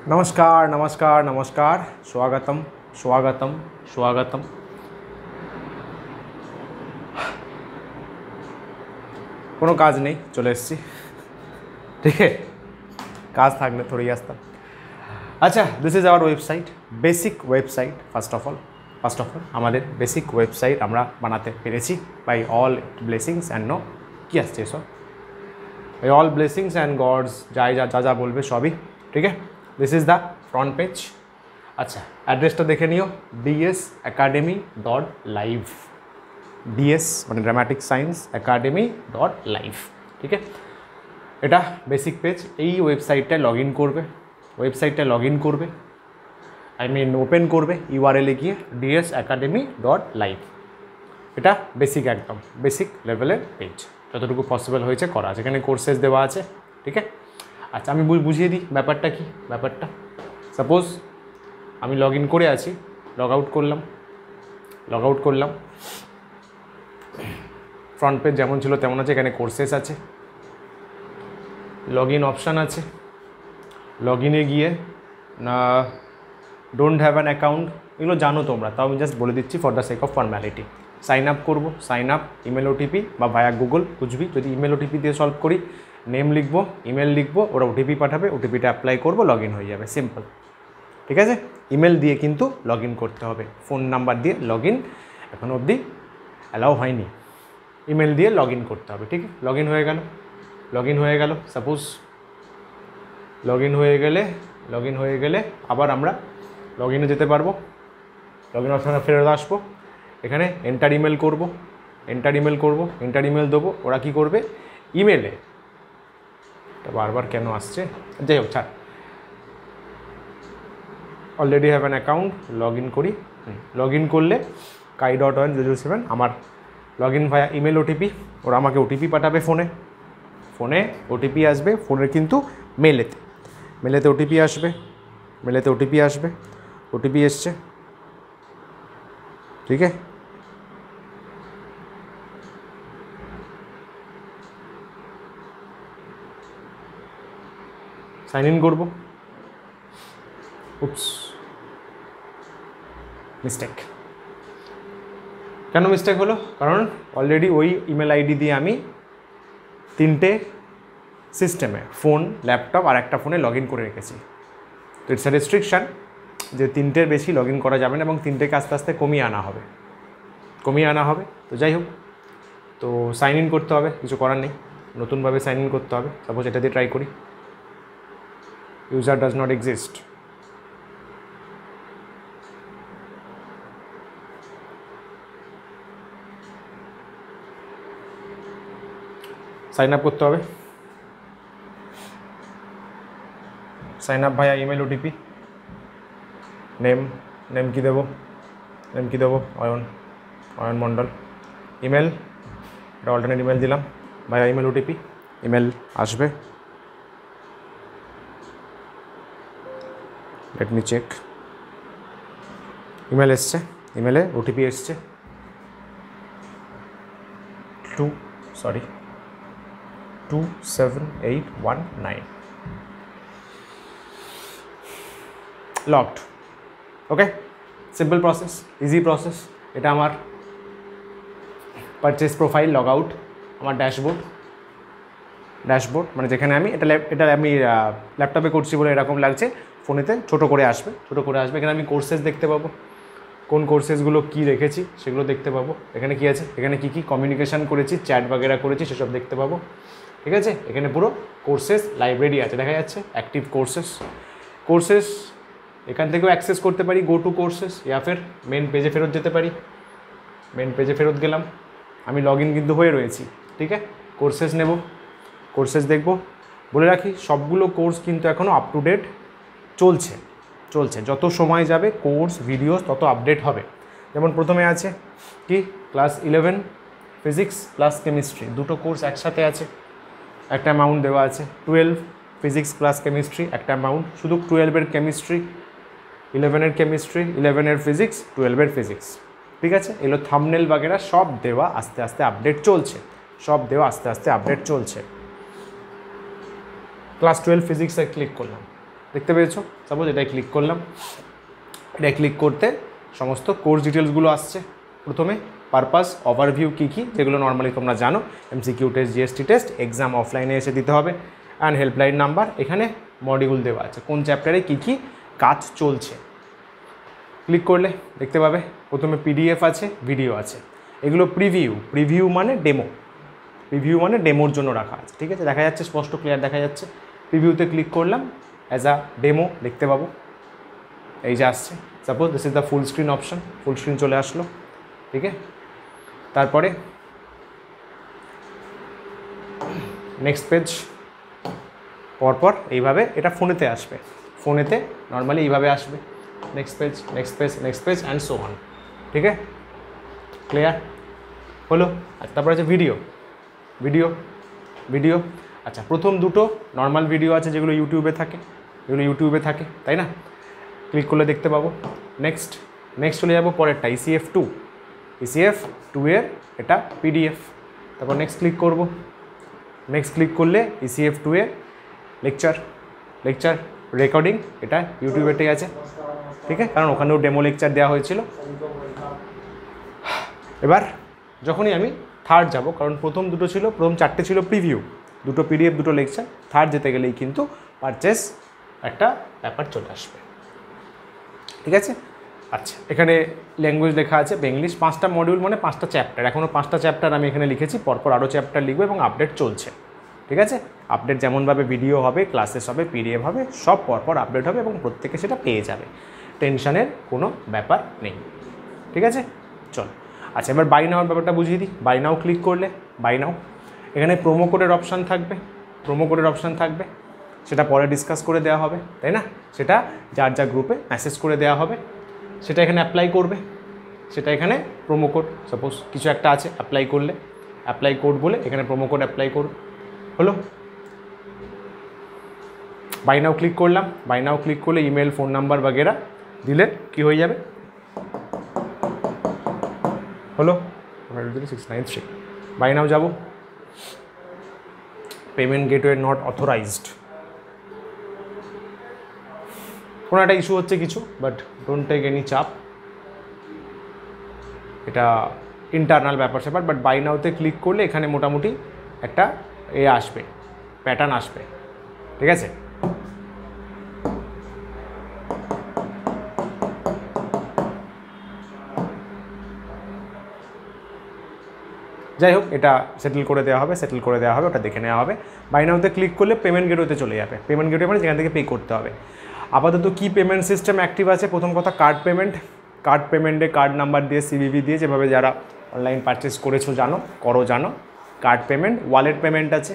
नमस्कार नमस्कार नमस्कार स्वागतम स्वागतम स्वागतम। কোনো কাজ নেই, চলে এসেছি। ঠিক আছে, কাজ থাকলে থোড়ি আসতাম। আচ্ছা, this is our website, basic website. First of all আমাদের বেসিক ওয়েবসাইট আমরা বানাতে পেরেছি by all blessings and no কী আসছে এসব, by all blessings and gods, যা যা বলবে সবই। ঠিক আছে, this is the front page. আচ্ছা, অ্যাড্রেসটা দেখে নিও, dsacademy.live, ডিএস মানে ড্রামাটিক সায়েন্স academy.live। ঠিক আছে, এটা বেসিক পেজ। এই ওয়েবসাইটটায় লগ ইন করবে, আই মিন ওপেন করবে ইউআরএলে গিয়ে dsacademy.live। এটা বেসিক, একদম বেসিক লেভেলের পেজ, যতটুকু পসিবল হয়েছে করা আছে। এখানে কোর্সেস দেওয়া আছে। ঠিক আছে, আচ্ছা আমি বুঝিয়ে দিই ব্যাপারটা কি। ব্যাপারটা সাপোজ আমি লগ ইন করে আছি, লগ আউট করলাম, ফ্রন্ট পেজ যেমন ছিল তেমন আছে। এখানে কোর্সেস আছে, লগ ইন অপশান আছে। লগ ইনে গিয়ে ডোন্ট হ্যাভ অ্যান অ্যাকাউন্ট, এগুলো জানো তোমরা, তাও আমি জাস্ট বলে দিচ্ছি for the sake of formality. Sign up করবো, সাইন আপ, ইমেল ওটিপি বা ভায়া গুগল কুচবি। যদি ইমেল ওটিপি দিয়ে সলভ করি, নেম লিখবো, ইমেল লিখবো, ওরা ওটিপি পাঠাবে, ওটিপিটা অ্যাপ্লাই করবো, লগ ইন হয়ে যাবে, সিম্পল। ঠিক আছে, ইমেল দিয়ে কিন্তু লগ ইন করতে হবে, ফোন নাম্বার দিয়ে লগ ইন এখনও অবধি অ্যালাউ হয়নি, ইমেল দিয়ে লগ ইন করতে হবে। ঠিক আছে, লগ ইন হয়ে গেল। সাপোজ লগ ইন হয়ে গেলে আবার আমরা লগ ইনে যেতে পারবো, লগ ইন অপশানে ফেরত আসবো। এখানে এন্টার ইমেল দেবো। ওরা কী করবে, ইমেলে, এটা বারবার কেন আসছে, যাই হোক ছাড়। Already have an account, log in করি। লগ ইন করলে kai.107 আমার log in via email OTP, ওরা আমাকে ওটিপি পাঠাবে, ফোনে ওটিপি আসবে, ফোনের কিন্তু মেলেতে ওটিপি আসবে, ওটিপি এসছে। ঠিক আছে, সাইন ইন করবো। উপস, মিস্টেক। কেন মিস্টেক হলো? কারণ অলরেডি ওই ইমেল আইডি দিয়ে আমি 3টে সিস্টেমে, ফোন, ল্যাপটপ আর একটা ফোনে লগ ইন করে রেখেছি। তো ইটস এ রেস্ট্রিকশান যে 3টের বেশি লগ ইন করা যাবে না, এবং 3টেকে আস্তে আস্তে কমিয়ে আনা হবে। তো যাই হোক, তো সাইন ইন করতে হবে, কিছু করার নেই, নতুনভাবে সাইন ইন করতে হবে। সাপোজ এটা দিয়ে ট্রাই করি, user does not exist. Sign up করতে হবে, sign up via email OTP, name কি দেবো, অয়ন মণ্ডল। ইমেল, এটা অল্টারনেট ইমেল দিলাম, ভায়া ইমেল ওটিপি, ইমেল আসবে। লেট মি চেক, ইমেল এসছে, ইমেলে ওটিপি এসছে 27819, locked. Okay, simple process, easy process. এটা আমার পারচেস প্রোফাইল, লগ আউট, আমার ড্যাশবোর্ড মানে যেখানে আমি এটা আমি ল্যাপটপে করছি বলে এরকম লাগছে, ফোনেতে ছোটো করে আসবে। এখানে আমি কোর্সেস দেখতে পাবো, কোন কোর্সেসগুলো কী রেখেছি সেগুলো দেখতে পাবো। এখানে কী আছে, এখানে কী কমিউনিকেশান করেছি, চ্যাট বাগেরা করেছি, সেসব দেখতে পাবো। ঠিক আছে, এখানে পুরো কোর্সেস লাইব্রেরি আছে, দেখা যাচ্ছে অ্যাক্টিভ কোর্সেস এখান থেকেও অ্যাক্সেস করতে পারি। গো টু কোর্সেস, ইয়া ফের মেন পেজে ফেরত যেতে পারি। মেন পেজে ফেরত গেলাম, আমি লগ ইন কিন্তু হয়ে রয়েছি। ঠিক আছে, কোর্সেস নেব, কোর্সেস দেখব। বলে রাখি, সবগুলো কোর্স কিন্তু এখনও আপ টু ডেট চলছে। যত সময় যাবে কোর্স ভিডিওস তত আপডেট হবে। যেমন প্রথমে আছে কি, ক্লাস 11 ফিজিক্স প্লাস কেমিস্ট্রি, দুটো কোর্স একসাথে আছে, একটা অ্যামাউন্ট দেওয়া আছে। 12 ফিজিক্স প্লাস কেমিস্ট্রি, একটা অ্যামাউন্ট, শুধু 12-এর কেমিস্ট্রি, 11-এর কেমিস্ট্রি, 11-এর ফিজিক্স, 12-এর ফিজিক্স। ঠিক আছে, এগুলো থাম্বনেল বাগেরা সব দেওয়া আস্তে আস্তে আপডেট চলছে। ক্লাস 12 ফিজিক্সে ক্লিক করলাম, দেখতে পেয়েছো? সাপোজ এটাই ক্লিক করলাম, এটাই ক্লিক করতে সমস্ত কোর্স ডিটেলসগুলো আসছে। প্রথমে পারপাস, ওভারভিউ কী কী, যেগুলো নর্মালি তোমরা জানো, MCQ test, GST test, exam অফলাইনে এসে দিতে হবে, অ্যান্ড হেল্পলাইন নাম্বার। এখানে মডিউল দেওয়া আছে, কোন চ্যাপ্টারে কী কী কাজ চলছে। ক্লিক করলে দেখতে পাবে প্রথমে পিডিএফ আছে, ভিডিও আছে। এগুলো প্রিভিউ মানে ডেমো, প্রিভিউ মানে ডেমোর জন্য রাখা আছে, ঠিক আছে? দেখা যাচ্ছে, স্পষ্ট ক্লিয়ার দেখা যাচ্ছে। প্রিভিউতে ক্লিক করলাম, অ্যাজ আ ডেমো দেখতে পাবো, এই যে আসছে। Suppose this is the full screen option, full screen চলে আসলো, ঠিক আছে? তারপরে নেক্সট পেজ, পরপর এইভাবে এটা ফোনেতে আসবে, ফোনেতে নর্মালি এইভাবে আসবে। Next page, next page, next page and so on, ঠিক আছে? ক্লিয়ার হলো? আর তারপরে আছে ভিডিও, ভিডিও, ভিডিও। আচ্ছা, প্রথম দুটো নর্মাল ভিডিও আছে যেগুলো ইউটিউবে থাকে, যেগুলো ইউটিউবে থাকে, তাই না? ক্লিক করলে দেখতে পাবো। নেক্সট চলে যাবো পরেরটা, ECF2, ECF2 এর এটা পিডিএফ। তারপর নেক্সট ক্লিক করব, নেক্সট ক্লিক করলে ECF2 এর লেকচার রেকর্ডিং, এটা ইউটিউবেতেই আছে, ঠিক আছে? কারণ ওখানেও ডেমো লেকচার দেওয়া হয়েছিল। এবার যখনই আমি থার্ড যাব, কারণ প্রথম দুটো ছিল, প্রথম চারটে ছিল প্রিভিউ, দুটো পিডিএফ, দুটো লেকচার, থার্ড যেতে গেলেই কিন্তু পারচেস একটা ব্যাপার চলে আসবে, ঠিক আছে? আচ্ছা, এখানে ল্যাঙ্গুয়েজ লেখা আছে ইংলিশ। 5টা মডিউল মানে 5টা চ্যাপ্টার, এখনও 5টা চ্যাপ্টার আমি এখানে লিখেছি, পরপর আরও চ্যাপ্টার লিখবো এবং আপডেট চলছে, ঠিক আছে? আপডেট যেমনভাবে ভিডিও হবে, ক্লাসেস হবে, পিডিএফ হবে, সব পরপর আপডেট হবে এবং প্রত্যেকে সেটা পেয়ে যাবে, টেনশনের কোনো ব্যাপার নেই, ঠিক আছে? চল, আচ্ছা, এবার বাই নাওয়ার ব্যাপারটা বুঝিয়ে দিই। বাই নাও ক্লিক করলে, বাই নাও, এখানে প্রোমো কোডের অপশান থাকবে, প্রোমো কোডের অপশান থাকবে, সেটা পরে ডিসকাস করে দেওয়া হবে, তাই না? সেটা যার যা গ্রুপে মেসেজ করে দেওয়া হবে, সেটা এখানে অ্যাপ্লাই করবে, সেটা এখানে প্রোমো কোড, সাপোজ কিছু একটা আছে, অ্যাপ্লাই করলে, অ্যাপ্লাই কোড বলে এখানে প্রোমো কোড অ্যাপ্লাই করবে, হলো? বাই নাও ক্লিক করলাম, বাই নাও ক্লিক করলে ইমেল, ফোন নাম্বার বাগেরা দিলে কি হয়ে যাবে, হলো? 693 বাই নাও যাব, পেমেন্ট গেটওয়ে নট অথরাইজড, কোনো একটা ইস্যু হচ্ছে কিছু, বাট ডোন্ট টেক এনি চাপ, এটা ইন্টারনাল ব্যাপার স্যাপার। বাট বাই নাওতে ক্লিক করলে এখানে মোটামুটি একটা আসবে, প্যাটার্ন আসবে, ঠিক আছে? যাই হোক, এটা সেটেল করে দেওয়া হবে, সেটেল করে দেওয়া হবে, ওটা দেখে নেওয়া হবে। বাই নাওতে ক্লিক করলে পেমেন্ট গেটওয়েতে চলে যাবে, পেমেন্ট গেটওয়ে মানে যেখান থেকে পে করতে হবে। আপাতত কি পেমেন্ট সিস্টেম অ্যাক্টিভ আছে? প্রথম কথা কার্ড পেমেন্ট, কার্ড পেমেন্টে কার্ড নাম্বার দিয়ে, সিভিভি দিয়ে, যেভাবে যারা অনলাইন পারচেস করেছো জানো, কার্ড পেমেন্ট। ওয়ালেট পেমেন্ট আছে,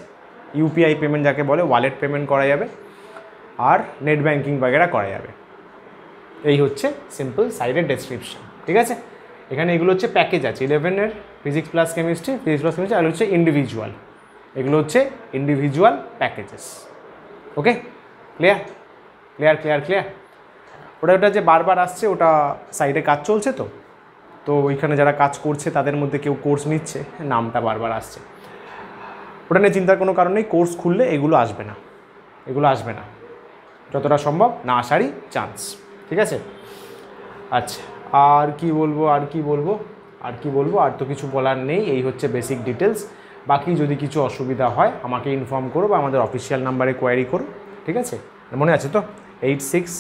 ইউপিআই পেমেন্ট যাকে বলে, ওয়ালেট পেমেন্ট করা যাবে, আর নেট ব্যাঙ্কিং বাগেরা করা যাবে। এই হচ্ছে সিম্পল সাইডের ডেসক্রিপশন, ঠিক আছে? এখানে এগুলো হচ্ছে প্যাকেজ আছে, 11-এর ফিজিক্স প্লাস কেমিস্ট্রি, আর হচ্ছে ইন্ডিভিজুয়াল, এগুলো হচ্ছে ইন্ডিভিজুয়াল প্যাকেজেস। ওকে, ক্লিয়ার ক্লিয়ার ক্লিয়ার ক্লিয়ার ওটা যে বারবার আসছে, ওটা সাইডে কাজ চলছে, তো ওইখানে যারা কাজ করছে তাদের মধ্যে কেউ কোর্স নিচ্ছে, নামটা বারবার আসছে, ওটা নিয়ে চিন্তার কোনো কারণ নেই। কোর্স খুললে এগুলো আসবে না, এগুলো আসবে না, যতটা সম্ভব না আসারই চান্স, ঠিক আছে? আচ্ছা, আর কি বলবো, আর তো কিছু বলার নেই। এই হচ্ছে বেসিক ডিটেলস। বাকি যদি কিছু অসুবিধা হয় আমাকে ইনফর্ম করো বা আমাদের অফিসিয়াল নাম্বারে কোয়ারি করো, ঠিক আছে? মনে আছে তো? 86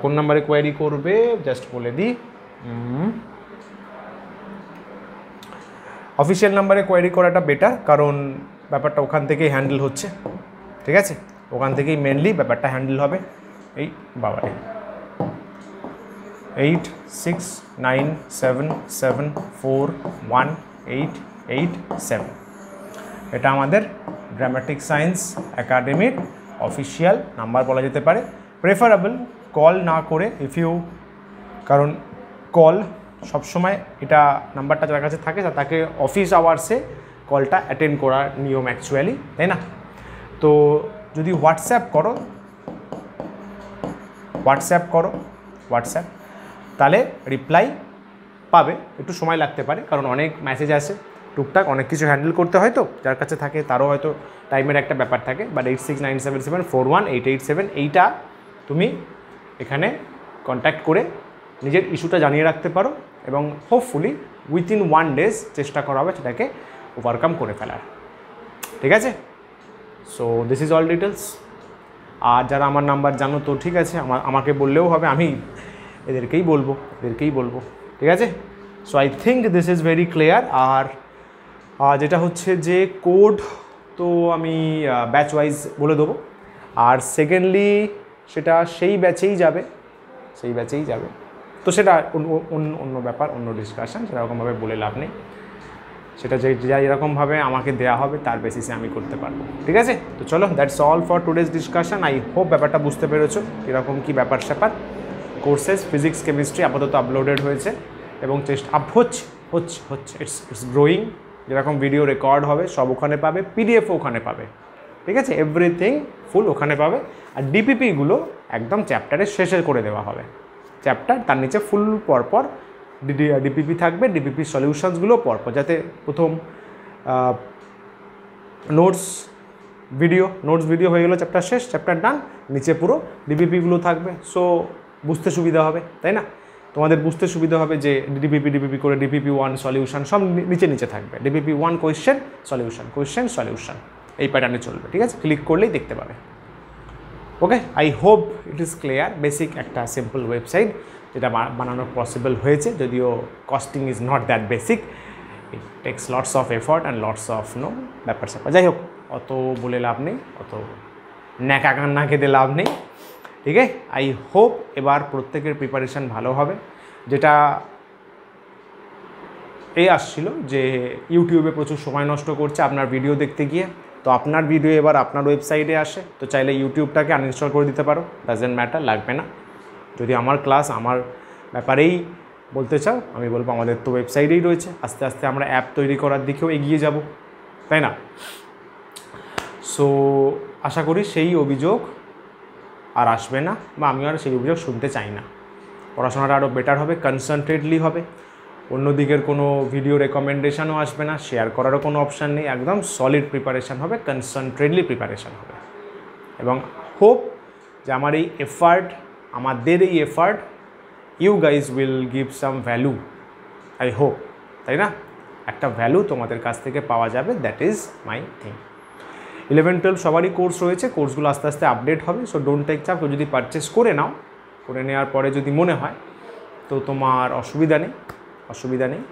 কোন নাম্বারে কোয়ারি করবে জাস্ট বলে দিই, অফিসিয়াল নাম্বারে কোয়ারি করাটা বেটার, কারণ ব্যাপারটা ওখান থেকেই হ্যান্ডেল হচ্ছে, ঠিক আছে? ওখান থেকেই মেনলি ব্যাপারটা হ্যান্ডেল হবে। এই বাবারে 8697741887, এটা আমাদের ড্রামাটিক সায়েন্স একাডেমির অফিসিয়াল নাম্বার বলা যেতে পারে। প্রেফারেবল কল না করে কারণ কল সবসময়, এটা নাম্বারটা যার কাছে থাকে তাকে অফিস আওয়ার্সে কলটা অ্যাটেন্ড করার নিয়ম অ্যাকচুয়ালি, তাই না? তো যদি হোয়াটসঅ্যাপ করো, তাহলে রিপ্লাই পাবে, একটু সময় লাগতে পারে, কারণ অনেক মেসেজ আসে, টুকটাক অনেক কিছু হ্যান্ডেল করতে হয়, তো যার কাছে থাকে তারও হয়তো টাইমের একটা ব্যাপার থাকে। বাট 8697741887 এইটা তুমি এখানে কন্ট্যাক্ট করে নিজের ইস্যুটা জানিয়ে রাখতে পারো এবং হোপফুলি উইথিন 1 days চেষ্টা করা হবে সেটাকে ওভারকাম করে ফেলার। ঠিক আছে? So this is all details. আর যারা আমার নাম্বার জানো তো ঠিক আছে, আমাকে বললেও হবে, আমি এদেরকেই বলবো। ঠিক আছে? So I think this is very clear. আর যেটা হচ্ছে যে কোড তো আমি ব্যাচ ওয়াইজ বলে দেবো। আর সেকেন্ডলি সেটা সেই ব্যাচেই যাবে তো সেটা অন্য ব্যাপার, অন্য ডিসকাশন, সেরকমভাবে বলে লাভ নেই। সেটা যা এরকমভাবে আমাকে দেওয়া হবে তার বেসিসে আমি করতে পারবো। ঠিক আছে? তো চলো, that's all for today's discussion. I hope ব্যাপারটা বুঝতে পেরেছো কীরকম কী ব্যাপার স্যাপার। কোর্সেস ফিজিক্স কেমিস্ট্রি আপাতত আপলোডেড হয়েছে এবং চেষ্টা হচ্ছে ইটস গ্রোয়িং। যেরকম ভিডিও রেকর্ড হবে সব ওখানে পাবে, পিডিএফও ওখানে পাবে। ঠিক আছে? এভরিথিং ফুল ওখানে পাবে। আর ডিপিপিগুলো একদম চ্যাপ্টারের শেষে করে দেওয়া হবে। চ্যাপ্টার তার নিচে ফুল পরপর ডিপিপি থাকবে, ডিপিপি সলিউশনসগুলো পরপর, যাতে প্রথম নোটস ভিডিও হয়ে গেলো, চ্যাপ্টার শেষ, চ্যাপ্টার ডান, নিচে পুরো ডিপিপিগুলো থাকবে। সো বুঝতে সুবিধা হবে, তাই না? তোমাদের বুঝতে সুবিধা হবে যে ডিপিপি করে ডিপিপি 1 সলিউশন সব নিচে থাকবে। ডিপিপি 1 কোয়েশ্চেন সলিউশন এই প্যাটার্নে চলবে। ঠিক আছে? ক্লিক করলেই দেখতে পাবে। Okay, I hope it is clear. Basic একটা সিম্পল ওয়েবসাইট যেটা বানানো পসিবল হয়েছে, যদিও costing is not that basic, it takes lots of effort and lots of ব্যাপার স্যাপার। যাই হোক, অত বলে লাভ নেই, অত ন্যাকা কান্না খেতে লাভ নেই। ঠিক আছে? আই হোপ এবার প্রত্যেকের প্রিপারেশান ভালো হবে। যেটা আসছিল যে ইউটিউবে প্রচুর সময় নষ্ট করছে আপনার ভিডিও দেখতে গিয়ে, তো আপনার ভিডিও এবার আপনার ওয়েবসাইটে আসে, তো চাইলে ইউটিউবটাকে আনইনস্টল করে দিতে পারো, ডাজেন্ট ম্যাটার, লাগবে না। যদি আমার ক্লাস আমার ব্যাপারেই বলতে চাও, আমি বলবো আমাদের তো ওয়েবসাইটেই রয়েছে, আস্তে আস্তে আমরা অ্যাপ তৈরি করার দিকেও এগিয়ে যাব, তাই না? সো আশা করি সেই অভিযোগ আর আসবে না, বা আমি আর সেই অভিযোগ শুনতে চাই না। পড়াশোনাটা আরও বেটার হবে, কনসেন্ট্রেটলি হবে, অন্য দিকের কোনো ভিডিও রেকমেন্ডেশনও আসবে না, শেয়ার করারও কোনো অপশান নেই, একদম সলিড প্রিপারেশান হবে, কনসেন্ট্রেটলি প্রিপারেশান হবে। এবং হোপ যে আমাদের এই effort you guys will give some value, I hope, তাই না? একটা ভ্যালু তোমাদের কাছ থেকে পাওয়া যাবে, দ্যাট ইজ মাই থিং। 11-12 সবারই কোর্স রয়েছে, কোর্সগুলো আস্তে আস্তে আপডেট হবে। সো ডোন্ট টেক চাপ, কেউ যদি পারচেস করে নেওয়ার পরে যদি মনে হয় তো তোমার অসুবিধা নেই,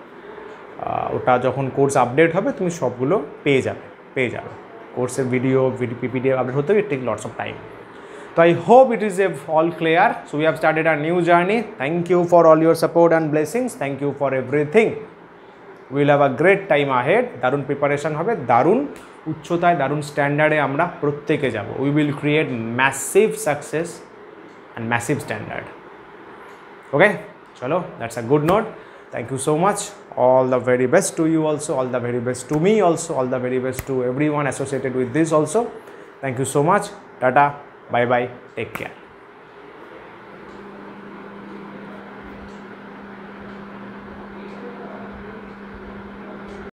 ওটা যখন কোর্স আপডেট হবে তুমি সবগুলো পেয়ে যাবে। কোর্সের ভিডিও পিপিডিএফ আপডেট হতে it take lots of time. So I hope it is all clear. So we have started a new journey. Thank you for all your support and blessings. Thank you for everything. We will have a great time ahead. দারুণ preparation হবে, দারুণ উচ্চতায়, দারুণ স্ট্যান্ডার্ডে আমরা প্রত্যেকে যাব। We will create massive success and massive standard. Okay, chalo, that's a good note. Thank you so much. All the very best to you also, all the very best to me also, all the very best to everyone associated with this also. Thank you so much. Tata. Bye bye. Take care.